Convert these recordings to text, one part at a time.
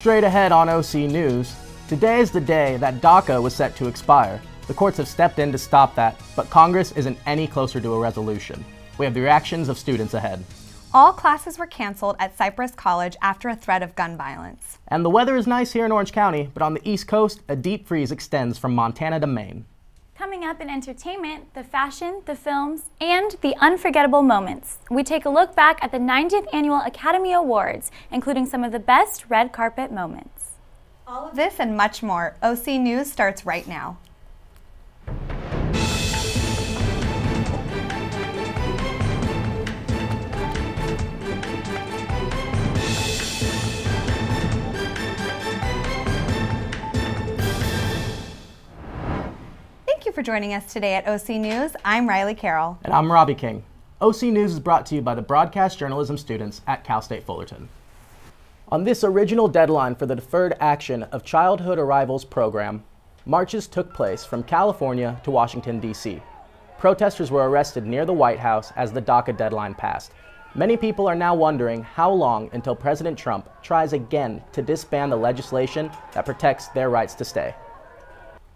Straight ahead on OC News, today is the day that DACA was set to expire. The courts have stepped in to stop that, but Congress isn't any closer to a resolution. We have the reactions of students ahead. All classes were canceled at Cypress College after a threat of gun violence. And the weather is nice here in Orange County, but on the East Coast, a deep freeze extends from Montana to Maine. Coming up in entertainment, the fashion, the films, and the unforgettable moments. We take a look back at the 90th Annual Academy Awards, including some of the best red carpet moments. All of this and much more. OC News starts right now. Thank you for joining us today at OC News. I'm Riley Carroll. And I'm Robbie King. OC News is brought to you by the broadcast journalism students at Cal State Fullerton. On this original deadline for the Deferred Action of Childhood Arrivals program, marches took place from California to Washington, D.C. Protesters were arrested near the White House as the DACA deadline passed. Many people are now wondering how long until President Trump tries again to disband the legislation that protects their rights to stay.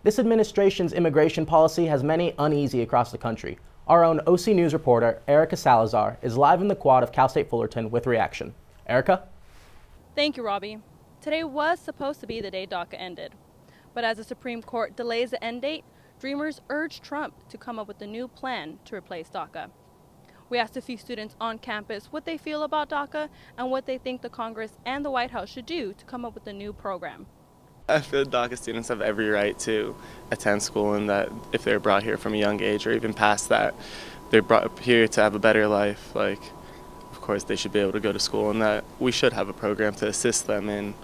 This administration's immigration policy has many uneasy across the country. Our own OC News reporter, Erica Salazar, is live in the quad of Cal State Fullerton with reaction. Erica? Thank you, Robbie. Today was supposed to be the day DACA ended. But as the Supreme Court delays the end date, dreamers urge Trump to come up with a new plan to replace DACA. We asked a few students on campus what they feel about DACA and what they think the Congress and the White House should do to come up with a new program. I feel DACA students have every right to attend school, and that if they're brought here from a young age or even past that, they're brought here to have a better life. Of course, they should be able to go to school, and that we should have a program to assist them in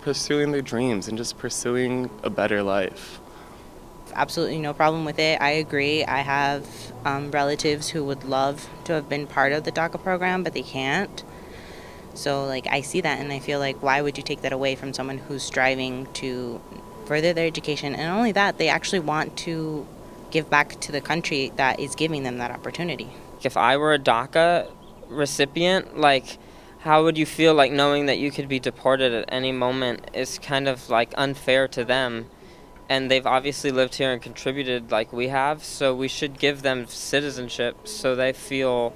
pursuing their dreams and just pursuing a better life. Absolutely no problem with it. I agree. I have relatives who would love to have been part of the DACA program, but they can't. So I see that and I feel like, why would you take that away from someone who's striving to further their education? And not only that, they actually want to give back to the country that is giving them that opportunity. If I were a DACA recipient, how would you feel knowing that you could be deported at any moment is kind of unfair to them. And they've obviously lived here and contributed like we have, so we should give them citizenship so they feel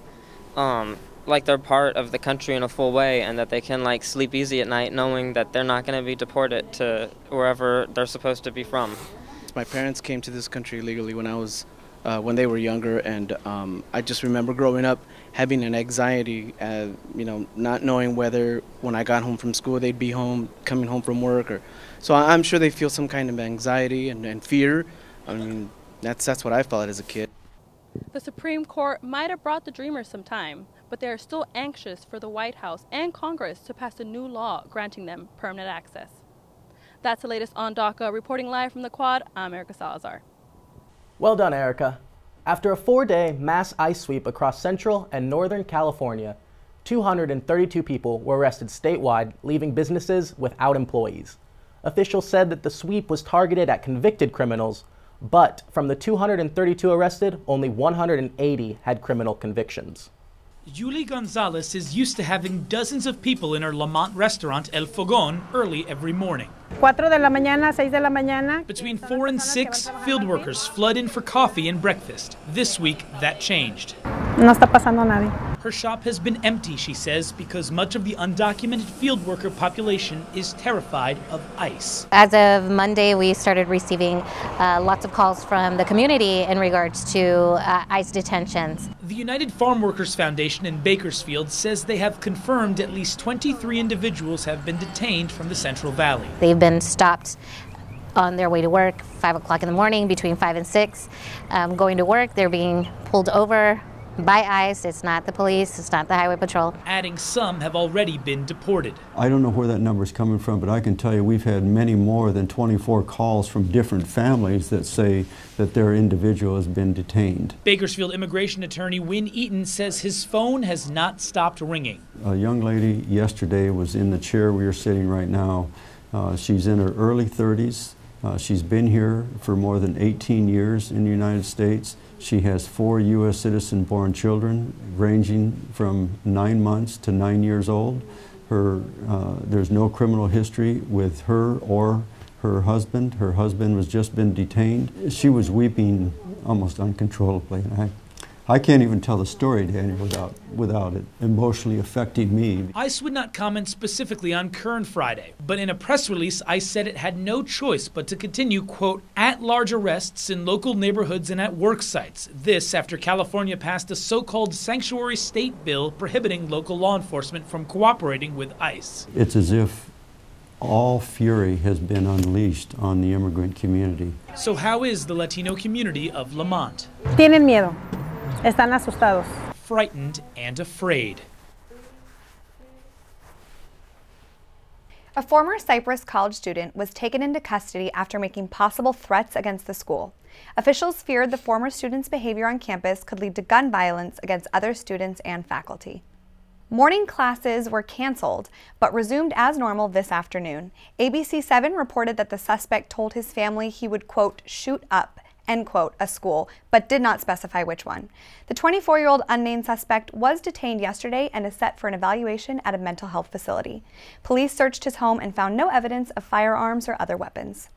like they're part of the country in a full way, and that they can sleep easy at night knowing that they're not going to be deported to wherever they're supposed to be from. My parents came to this country legally when they were younger, and I just remember growing up having an anxiety, not knowing whether when I got home from school they'd be home, coming home from work, so I'm sure they feel some kind of anxiety and fear. I mean, that's what I felt as a kid. The Supreme Court might have brought the dreamers some time, but they are still anxious for the White House and Congress to pass a new law granting them permanent access. That's the latest on DACA. Reporting live from the quad, I'm Erica Salazar. Well done, Erica. After a 4-day mass ice sweep across Central and Northern California, 232 people were arrested statewide, leaving businesses without employees. Officials said that the sweep was targeted at convicted criminals, but from the 232 arrested, only 180 had criminal convictions. Julie Gonzalez is used to having dozens of people in her Lamont restaurant El Fogón early every morning. 4 de la mañana, 6 de la mañana. Between 4 and 6, field workers flood in for coffee and breakfast. This week, that changed. No está pasando nadie. Her shop has been empty, she says, because much of the undocumented field worker population is terrified of ICE. As of Monday, we started receiving lots of calls from the community in regards to ICE detentions. The United Farm Workers Foundation in Bakersfield says they have confirmed at least 23 individuals have been detained from the Central Valley. They've been stopped on their way to work, 5 o'clock in the morning, between 5 and 6. Going to work, they're being pulled over by ICE. It's not the police, it's not the Highway Patrol. Adding some have already been deported. I don't know where that number is coming from, but I can tell you we've had many more than 24 calls from different families that say that their individual has been detained. Bakersfield immigration attorney Wynn Eaton says his phone has not stopped ringing. A young lady yesterday was in the chair we are sitting right now. She's in her early 30s. She's been here for more than 18 years in the United States. She has 4 U.S. citizen-born children ranging from 9 months to 9 years old. There's no criminal history with her or her husband. Her husband was just been detained. She was weeping almost uncontrollably. And I can't even tell the story, Daniel, without it emotionally affecting me. ICE would not comment specifically on Kern Friday, but in a press release, ICE said it had no choice but to continue, quote, at-large arrests in local neighborhoods and at work sites. This after California passed a so-called sanctuary state bill prohibiting local law enforcement from cooperating with ICE. It's as if all fury has been unleashed on the immigrant community. So how is the Latino community of Lamont? Tienen miedo. Están asustados. Frightened and afraid. A former Cypress college student was taken into custody after making possible threats against the school. Officials feared the former student's behavior on campus could lead to gun violence against other students and faculty. Morning classes were canceled, but resumed as normal this afternoon. ABC7 reported that the suspect told his family he would, quote, shoot up, end quote, a school, but did not specify which one. The 24-year-old unnamed suspect was detained yesterday and is set for an evaluation at a mental health facility. Police searched his home and found no evidence of firearms or other weapons.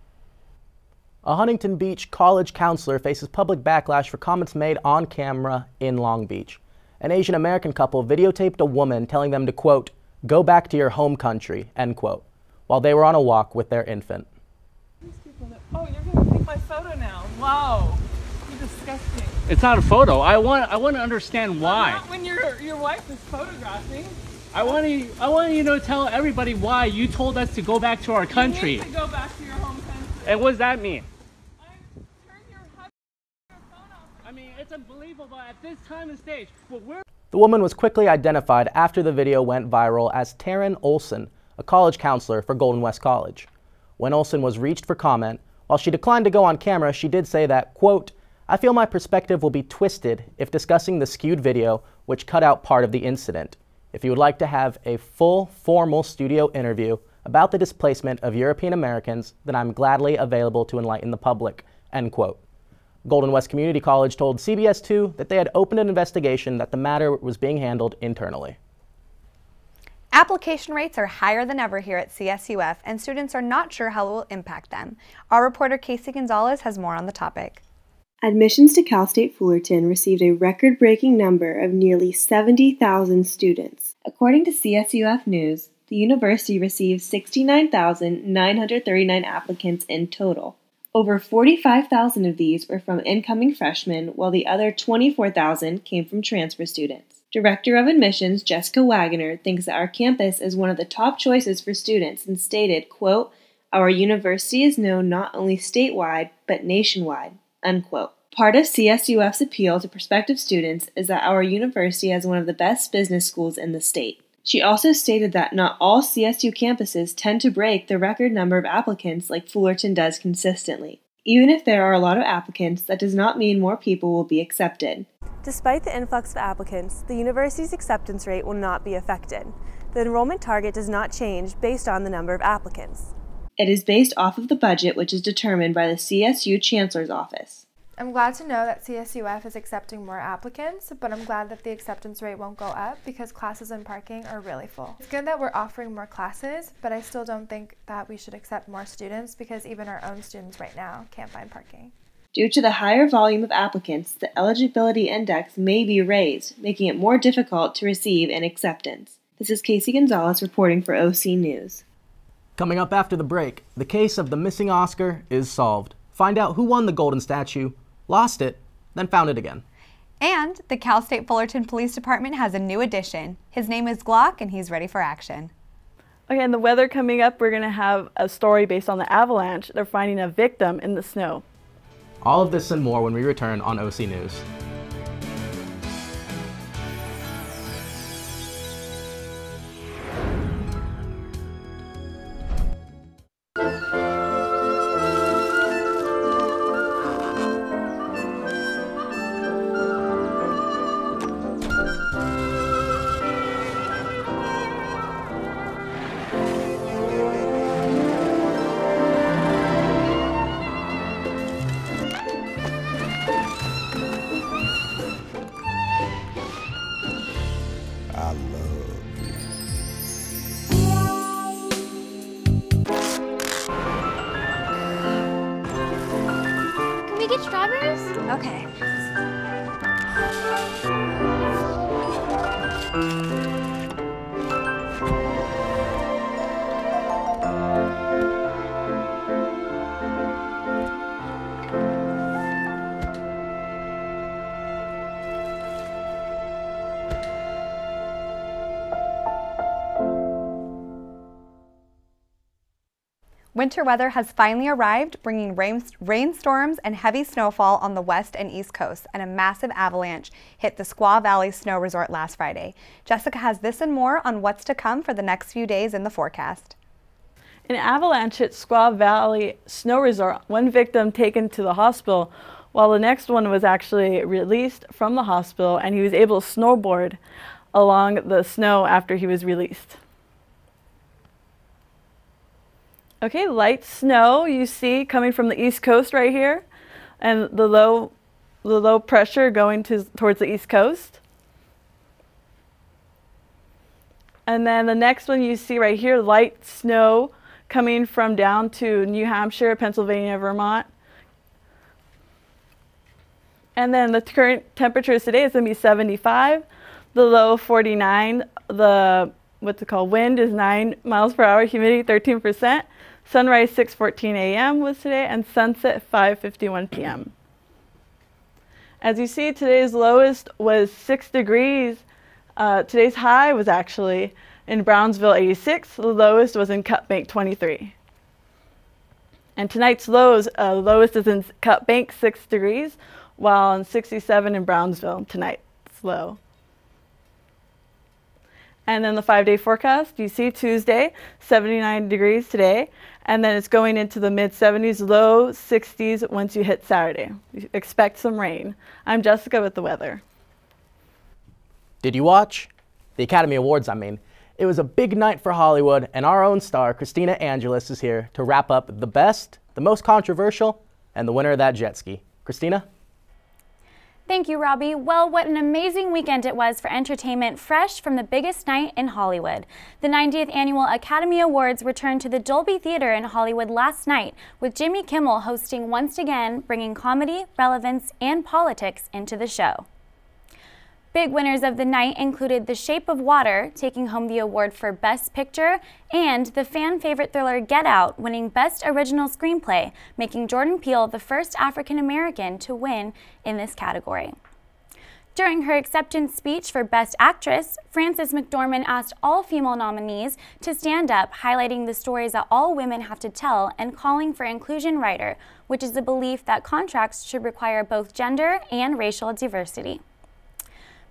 A Huntington Beach college counselor faces public backlash for comments made on camera in Long Beach. An Asian American couple videotaped a woman telling them to, quote, go back to your home country, end quote, while they were on a walk with their infant. Oh, you're going to take my photo now. Wow. You're disgusting. It's not a photo. I want to understand why. Not when your wife is photographing. I want you to tell everybody why you told us to go back to our country. You need to go back to your home country. And what does that mean? Turn your phone off. I mean, it's unbelievable at this time and stage. But the woman was quickly identified after the video went viral as Taryn Olson, a college counselor for Golden West College. When Olson was reached for comment, while she declined to go on camera, she did say that, quote, I feel my perspective will be twisted if discussing the skewed video, which cut out part of the incident. If you would like to have a full, formal studio interview about the displacement of European Americans, then I'm gladly available to enlighten the public, end quote. Golden West Community College told CBS 2 that they had opened an investigation that the matter was being handled internally. Application rates are higher than ever here at CSUF, and students are not sure how it will impact them. Our reporter Casey Gonzalez has more on the topic. Admissions to Cal State Fullerton received a record-breaking number of nearly 70,000 students. According to CSUF News, the university received 69,939 applicants in total. Over 45,000 of these were from incoming freshmen, while the other 24,000 came from transfer students. Director of Admissions Jessica Wagoner thinks that our campus is one of the top choices for students and stated, quote, our university is known not only statewide, but nationwide, unquote. Part of CSUF's appeal to prospective students is that our university has one of the best business schools in the state. She also stated that not all CSU campuses tend to break the record number of applicants like Fullerton does consistently. Even if there are a lot of applicants, that does not mean more people will be accepted. Despite the influx of applicants, the university's acceptance rate will not be affected. The enrollment target does not change based on the number of applicants. It is based off of the budget, which is determined by the CSU Chancellor's Office. I'm glad to know that CSUF is accepting more applicants, but I'm glad that the acceptance rate won't go up because classes and parking are really full. It's good that we're offering more classes, but I still don't think that we should accept more students because even our own students right now can't find parking. Due to the higher volume of applicants, the eligibility index may be raised, making it more difficult to receive an acceptance. This is Casey Gonzalez reporting for OC News. Coming up after the break, the case of the missing Oscar is solved. Find out who won the golden statue, lost it, then found it again. And the Cal State Fullerton Police Department has a new addition. His name is Glock, and he's ready for action. Okay, and the weather coming up, we're going to have a story based on the avalanche. They're finding a victim in the snow. All of this and more when we return on OC News. strawberries? Okay. Winter weather has finally arrived, bringing rainstorms and heavy snowfall on the west and east coasts, and a massive avalanche hit the Squaw Valley Snow Resort last Friday. Jessica has this and more on what's to come for the next few days in the forecast. An avalanche hit Squaw Valley Snow Resort, one victim taken to the hospital, while the next one was actually released from the hospital, and he was able to snowboard along the snow after he was released. Okay, light snow you see coming from the east coast right here, and the low pressure going towards the east coast. And then the next one you see right here, light snow coming from down to New Hampshire, Pennsylvania, Vermont. And then the current temperatures today is going to be 75, the low 49, the what's it called, wind is 9 miles per hour, humidity 13%. Sunrise 6:14 a.m. was today, and sunset 5:51 p.m. As you see, today's lowest was 6 degrees. Today's high was actually in Brownsville 86. The lowest was in Cut Bank 23. And tonight's lowest is in Cut Bank 6 degrees, while in 67 in Brownsville tonight's low. And then the 5-day forecast, you see Tuesday, 79 degrees today, and then it's going into the mid-70s, low 60s once you hit Saturday. You expect some rain. I'm Jessica with the weather. Did you watch? The Academy Awards, I mean. It was a big night for Hollywood, and our own star, Christina Angelis, is here to wrap up the best, the most controversial, and the winner of that jet ski. Christina? Thank you, Robbie. Well, what an amazing weekend it was for entertainment, fresh from the biggest night in Hollywood. The 90th Annual Academy Awards returned to the Dolby Theater in Hollywood last night, with Jimmy Kimmel hosting once again, bringing comedy, relevance, and politics into the show. Big winners of the night included The Shape of Water, taking home the award for Best Picture, and the fan favorite thriller Get Out, winning Best Original Screenplay, making Jordan Peele the first African-American to win in this category. During her acceptance speech for Best Actress, Frances McDormand asked all female nominees to stand up, highlighting the stories that all women have to tell and calling for inclusion writer, which is a belief that contracts should require both gender and racial diversity.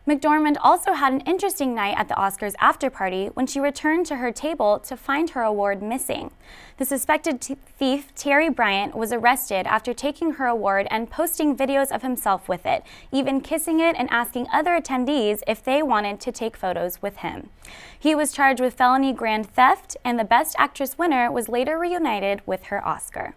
McDormand also had an interesting night at the Oscars after-party when she returned to her table to find her award missing. The suspected thief, Terry Bryant, was arrested after taking her award and posting videos of himself with it, even kissing it and asking other attendees if they wanted to take photos with him. He was charged with felony grand theft, and the Best Actress winner was later reunited with her Oscar.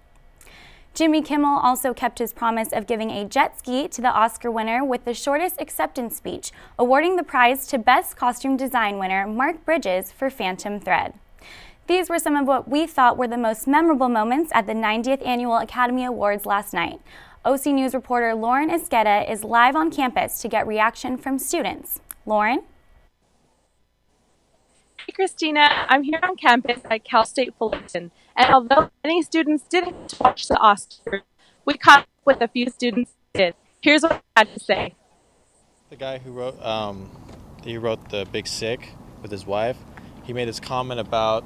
Jimmy Kimmel also kept his promise of giving a jet ski to the Oscar winner with the shortest acceptance speech, awarding the prize to Best Costume Design winner Mark Bridges for Phantom Thread. These were some of what we thought were the most memorable moments at the 90th Annual Academy Awards last night. OC News reporter Lauren Esqueda is live on campus to get reaction from students. Lauren? Hey Christina, I'm here on campus at Cal State Fullerton, and although many students didn't watch the Oscars, we caught up with a few students who did. Here's what I had to say. The guy who wrote The Big Sick with his wife, he made this comment about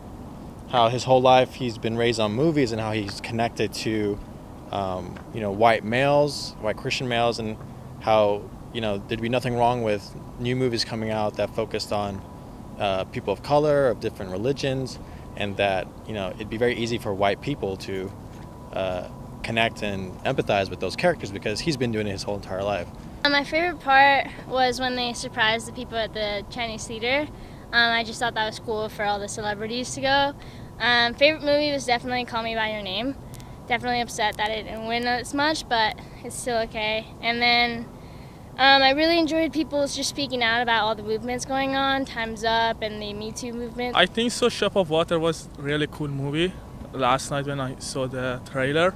how his whole life he's been raised on movies and how he's connected to white males, white Christian males, and how there'd be nothing wrong with new movies coming out that focused on people of color, of different religions, and that it'd be very easy for white people to connect and empathize with those characters because he's been doing it his whole entire life. My favorite part was when they surprised the people at the Chinese theater. I just thought that was cool for all the celebrities to go. Favorite movie was definitely Call Me By Your Name. Definitely upset that it didn't win as much, but it's still okay. And then I really enjoyed people just speaking out about all the movements going on, Time's Up and the Me Too movement. I think so. Shape of Water was a really cool movie last night when I saw the trailer.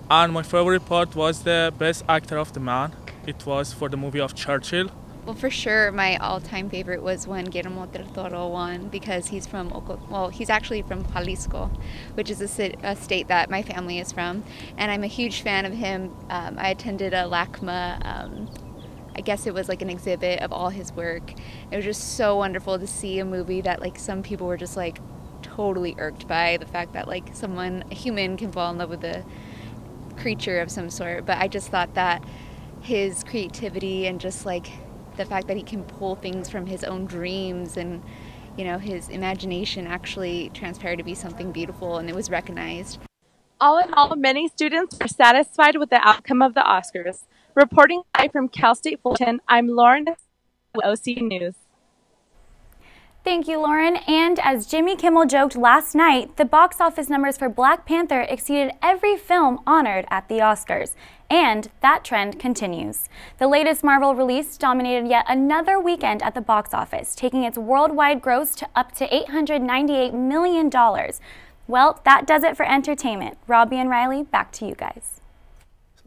And my favorite part was the best actor of the man. It was for the movie of Churchill. Well, for sure, my all-time favorite was when Guillermo del Toro won, because he's from, he's actually from Jalisco, which is a state that my family is from, and I'm a huge fan of him. I attended a LACMA, I guess it was like an exhibit of all his work. It was just so wonderful to see a movie that like some people were just like totally irked by the fact that like a human can fall in love with a creature of some sort, but I just thought that his creativity and just like the fact that he can pull things from his own dreams and, you know, his imagination actually transpired to be something beautiful, and it was recognized. All in all, many students were satisfied with the outcome of the Oscars. Reporting live from Cal State Fullerton, I'm Lauren with OC News. Thank you, Lauren. And as Jimmy Kimmel joked last night, the box office numbers for Black Panther exceeded every film honored at the Oscars. And that trend continues. The latest Marvel release dominated yet another weekend at the box office, taking its worldwide gross to up to $898 million. Well, that does it for entertainment. Robbie and Riley, back to you guys.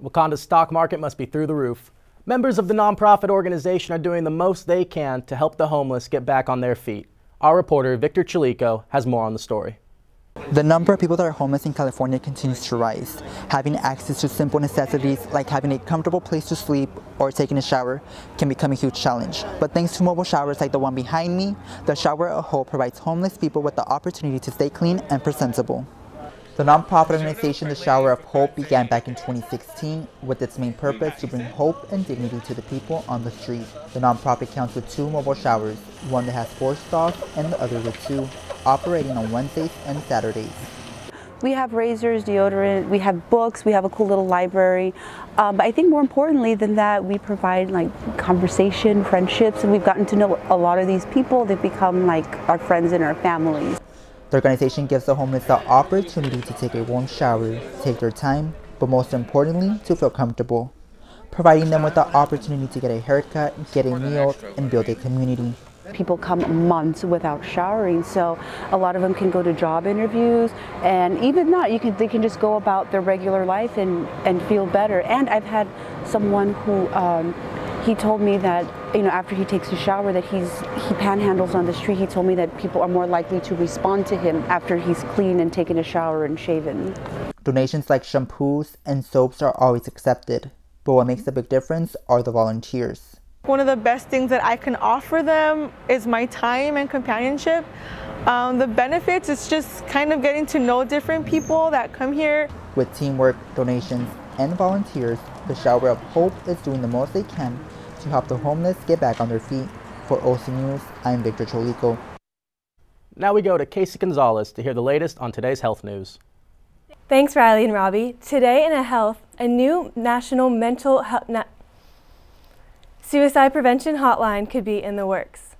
Wakanda's stock market must be through the roof. Members of the nonprofit organization are doing the most they can to help the homeless get back on their feet. Our reporter, Victor Chilico, has more on the story. The number of people that are homeless in California continues to rise. Having access to simple necessities like having a comfortable place to sleep or taking a shower can become a huge challenge. But thanks to mobile showers like the one behind me, the Shower of Hope provides homeless people with the opportunity to stay clean and presentable. The nonprofit organization The Shower of Hope began back in 2016 with its main purpose to bring hope and dignity to the people on the street. The nonprofit counts with 2 mobile showers, one that has 4 stalls and the other with 2, operating on Wednesdays and Saturdays. We have razors, deodorant, we have books, we have a cool little library. But I think more importantly than that, we provide like conversation, friendships, and we've gotten to know a lot of these people. They've become like our friends and our families. The organization gives the homeless the opportunity to take a warm shower, take their time, but most importantly, to feel comfortable, providing them with the opportunity to get a haircut, get a meal, and build a community. People come months without showering, so a lot of them can go to job interviews, and even not, they can just go about their regular life and feel better. And I've had someone who he told me that, you know, after he takes a shower that he panhandles on the street. He told me that people are more likely to respond to him after he's clean and taken a shower and shaven. Donations like shampoos and soaps are always accepted, but what makes a big difference are the volunteers. One of the best things that I can offer them is my time and companionship. The benefits is just kind of getting to know different people that come here. With teamwork, donations, and volunteers, the Shower of Hope is doing the most they can to help the homeless get back on their feet. For OC News, I'm Victor Cholico. Now we go to Casey Gonzalez to hear the latest on today's health news. Thanks, Riley and Robbie. Today in a new national mental health suicide prevention hotline could be in the works.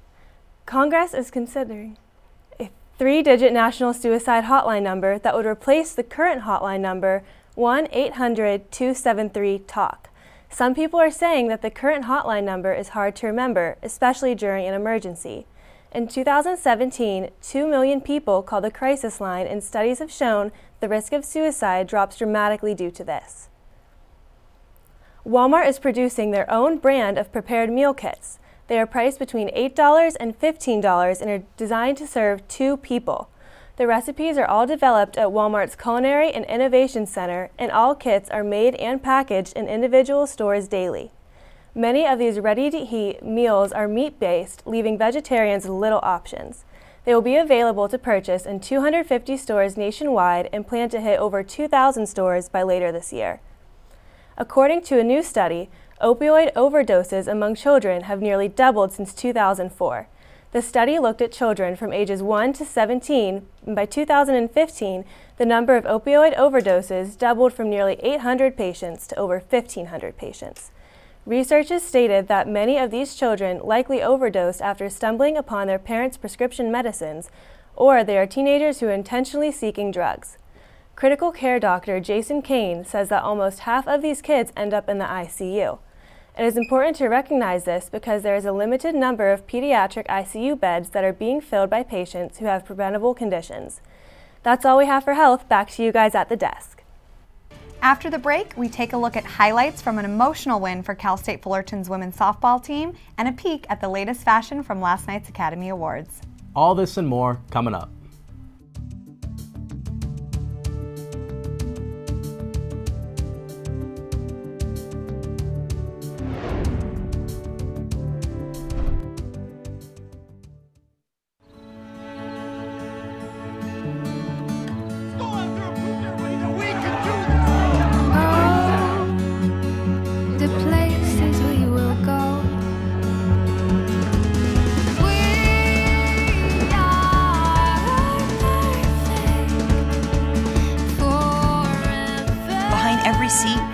Congress is considering a 3-digit national suicide hotline number that would replace the current hotline number 1-800-273-TALK. Some people are saying that the current hotline number is hard to remember, especially during an emergency. In 2017, 2 million people called the crisis line, and studies have shown the risk of suicide drops dramatically due to this. Walmart is producing their own brand of prepared meal kits. They are priced between $8 and $15 and are designed to serve 2 people. The recipes are all developed at Walmart's Culinary and Innovation Center, and all kits are made and packaged in individual stores daily. Many of these ready-to-eat meals are meat-based, leaving vegetarians little options. They will be available to purchase in 250 stores nationwide and plan to hit over 2,000 stores by later this year. According to a new study, opioid overdoses among children have nearly doubled since 2004. The study looked at children from ages 1 to 17, and by 2015, the number of opioid overdoses doubled from nearly 800 patients to over 1,500 patients. Researchers stated that many of these children likely overdosed after stumbling upon their parents' prescription medicines, or they are teenagers who are intentionally seeking drugs. Critical care doctor Jason Kane says that almost half of these kids end up in the ICU. It is important to recognize this because there is a limited number of pediatric ICU beds that are being filled by patients who have preventable conditions. That's all we have for health. Back to you guys at the desk. After the break, we take a look at highlights from an emotional win for Cal State Fullerton's women's softball team and a peek at the latest fashion from last night's Academy Awards. All this and more coming up.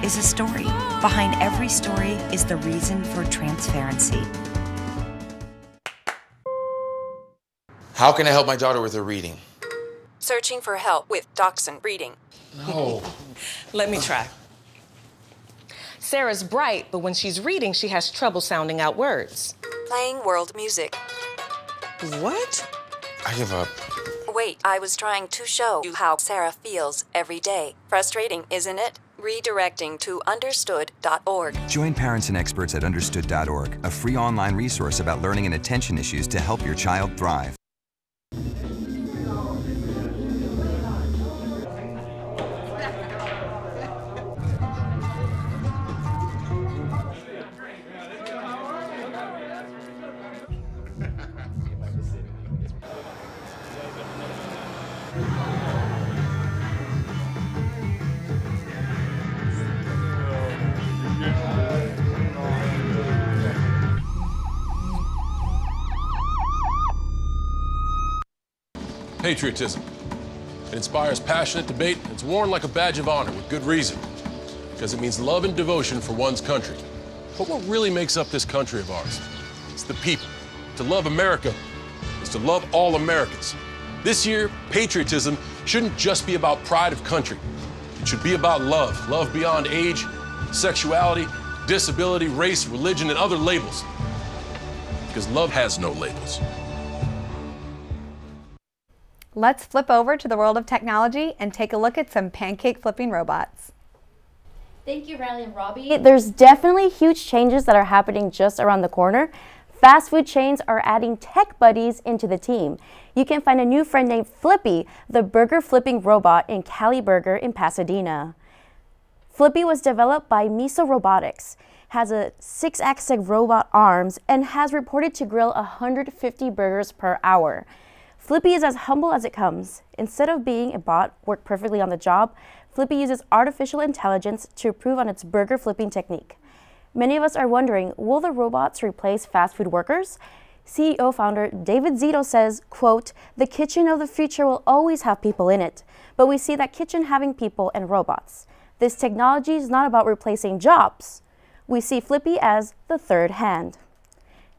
Is a story. Behind every story is the reason for transparency. How can I help my daughter with her reading? Searching for help with Dachshund reading. No. Let me try. Sarah's bright, but when she's reading, she has trouble sounding out words. Playing world music. What? I give up. Wait, I was trying to show you how Sarah feels every day. Frustrating, isn't it? Redirecting to understood.org. Join parents and experts at understood.org, a free online resource about learning and attention issues to help your child thrive. Patriotism. It inspires passionate debate. It's worn like a badge of honor with good reason, because it means love and devotion for one's country. But what really makes up this country of ours? It's the people. To love America is to love all Americans. This year, patriotism shouldn't just be about pride of country. It should be about love. Love beyond age, sexuality, disability, race, religion, and other labels. Because love has no labels. Let's flip over to the world of technology and take a look at some pancake flipping robots. Thank you, Riley and Robbie. There's definitely huge changes that are happening just around the corner. Fast food chains are adding tech buddies into the team. You can find a new friend named Flippy, the burger flipping robot in Cali Burger in Pasadena. Flippy was developed by Miso Robotics, has a 6-axis robot arms, and has reported to grill 150 burgers per hour. Flippy is as humble as it comes. Instead of being a bot worked perfectly on the job, Flippy uses artificial intelligence to improve on its burger flipping technique. Many of us are wondering, will the robots replace fast food workers? CEO founder David Zito says, quote, "The kitchen of the future will always have people in it, but we see that kitchen having people and robots. This technology is not about replacing jobs. We see Flippy as the third hand."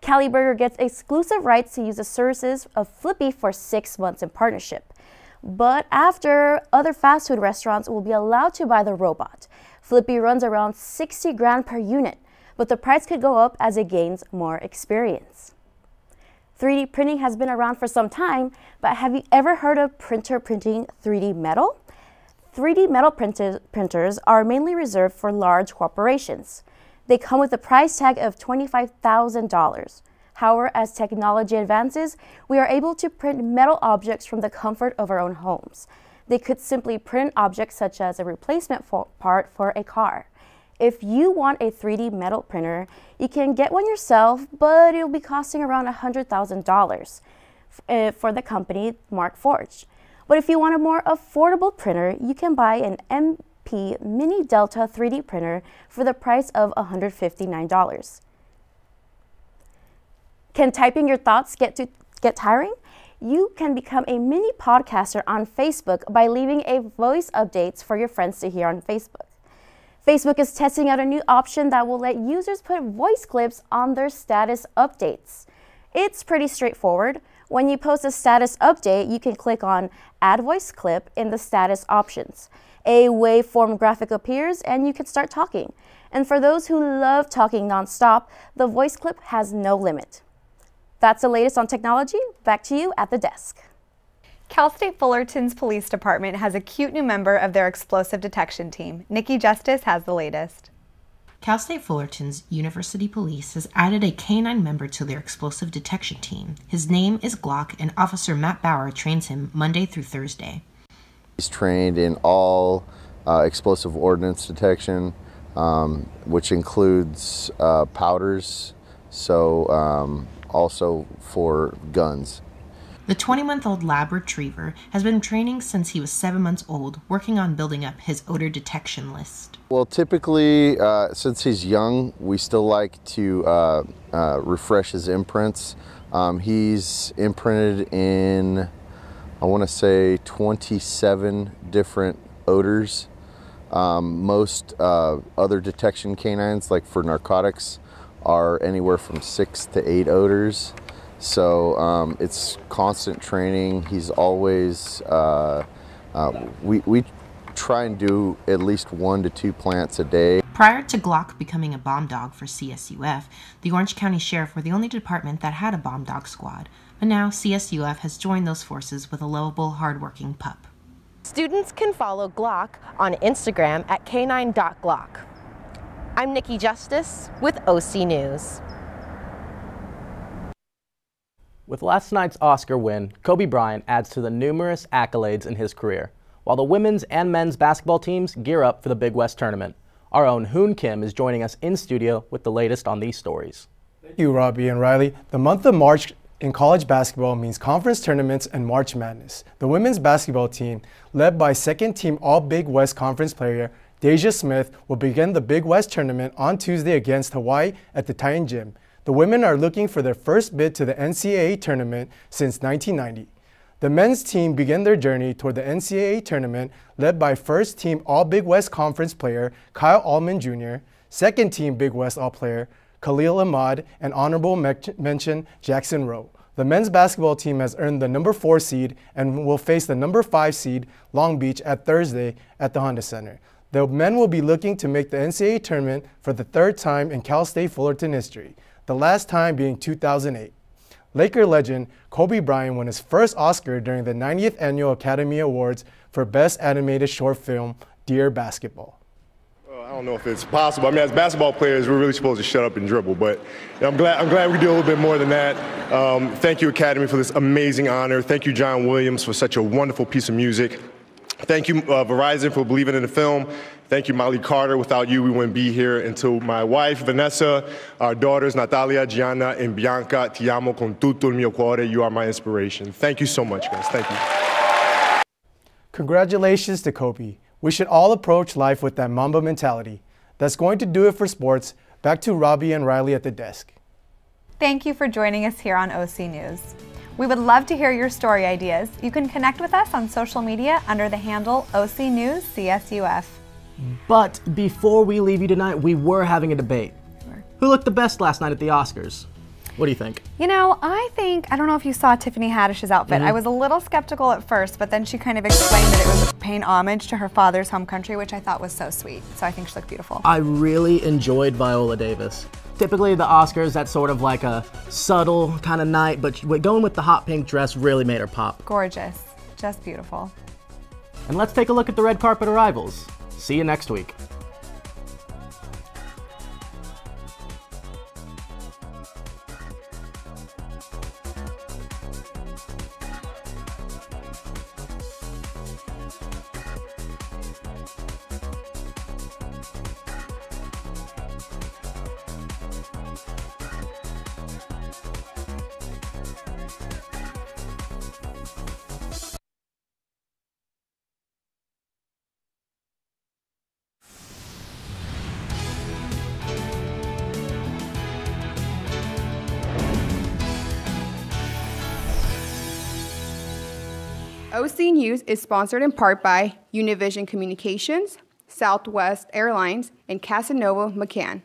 Cali Burger gets exclusive rights to use the services of Flippy for 6 months in partnership. But after, other fast food restaurants will be allowed to buy the robot. Flippy runs around 60 grand per unit, but the price could go up as it gains more experience. 3D printing has been around for some time, but have you ever heard of printer printing 3D metal? 3D metal printers are mainly reserved for large corporations. They come with a price tag of $25,000. However, as technology advances, we are able to print metal objects from the comfort of our own homes. They could simply print objects such as a replacement part for a car. If you want a 3D metal printer, you can get one yourself, but it'll be costing around $100,000 for the company Mark Forge. But if you want a more affordable printer, you can buy an MP Mini Delta 3D printer for the price of $159. Can typing your thoughts get tiring? You can become a mini podcaster on Facebook by leaving a voice updates for your friends to hear on Facebook. Facebook is testing out a new option that will let users put voice clips on their status updates. It's pretty straightforward. When you post a status update, you can click on Add Voice Clip in the status options. A waveform graphic appears and you can start talking. And for those who love talking nonstop, the voice clip has no limit. That's the latest on technology. Back to you at the desk. Cal State Fullerton's police department has a cute new member of their explosive detection team. Nikki Justice has the latest. Cal State Fullerton's University Police has added a canine member to their explosive detection team. His name is Glock, and Officer Matt Bauer trains him Monday through Thursday. He's trained in all explosive ordnance detection, which includes powders, so also for guns. The 20-month-old lab retriever has been training since he was 7 months old, working on building up his odor detection list. Well, typically, since he's young, we still like to refresh his imprints. He's imprinted in, I want to say, 27 different odors. Most other detection canines, like for narcotics, are anywhere from 6 to 8 odors. So it's constant training. He's always, we try and do at least 1 to 2 plants a day. Prior to Glock becoming a bomb dog for CSUF, the Orange County Sheriff were the only department that had a bomb dog squad. But now CSUF has joined those forces with a lovable, hardworking pup. Students can follow Glock on Instagram at k9.glock. I'm Nikki Justice with OC News. With last night's Oscar win, Kobe Bryant adds to the numerous accolades in his career, while the women's and men's basketball teams gear up for the Big West tournament. Our own Hoon Kim is joining us in studio with the latest on these stories. Thank you, Robbie and Riley. The month of March in college basketball means conference tournaments and March Madness. The women's basketball team, led by second-team All-Big West Conference player Deja Smith, will begin the Big West tournament on Tuesday against Hawaii at the Titan Gym. The women are looking for their first bid to the NCAA tournament since 1990. The men's team began their journey toward the NCAA tournament led by first-team All-Big West Conference player Kyle Allman Jr., second-team Big West All-Player Khalil Ahmad, and honorable mention Jackson Rowe. The men's basketball team has earned the number 4 seed and will face the number 5 seed Long Beach at Thursday at the Honda Center. The men will be looking to make the NCAA tournament for the 3rd time in Cal State Fullerton history, the last time being 2008. Laker legend Kobe Bryant won his first Oscar during the 90th Annual Academy Awards for Best Animated Short Film, Dear Basketball. I don't know if it's possible. I mean, as basketball players, we're really supposed to shut up and dribble, but I'm glad we do a little bit more than that. Thank you, Academy, for this amazing honor. Thank you, John Williams, for such a wonderful piece of music. Thank you, Verizon, for believing in the film. Thank you, Molly Carter. Without you, we wouldn't be here. And to my wife, Vanessa, our daughters, Natalia, Gianna, and Bianca, ti amo con tutto il mio cuore. You are my inspiration. Thank you so much, guys. Thank you. Congratulations to Kobe. We should all approach life with that Mamba mentality. That's going to do it for sports. Back to Robbie and Riley at the desk. Thank you for joining us here on OC News. We would love to hear your story ideas. You can connect with us on social media under the handle OC News CSUF. But before we leave you tonight, we were having a debate. Who looked the best last night at the Oscars? What do you think? You know, I don't know if you saw Tiffany Haddish's outfit. I was a little skeptical at first, but then she kind of explained that it was paying homage to her father's home country, which I thought was so sweet. So I think she looked beautiful. I really enjoyed Viola Davis. Typically the Oscars, that's sort of like a subtle kind of night, but going with the hot pink dress really made her pop. Gorgeous. Just beautiful. And let's take a look at the red carpet arrivals. See you next week. OC News is sponsored in part by Univision Communications, Southwest Airlines, and Casanova McCann.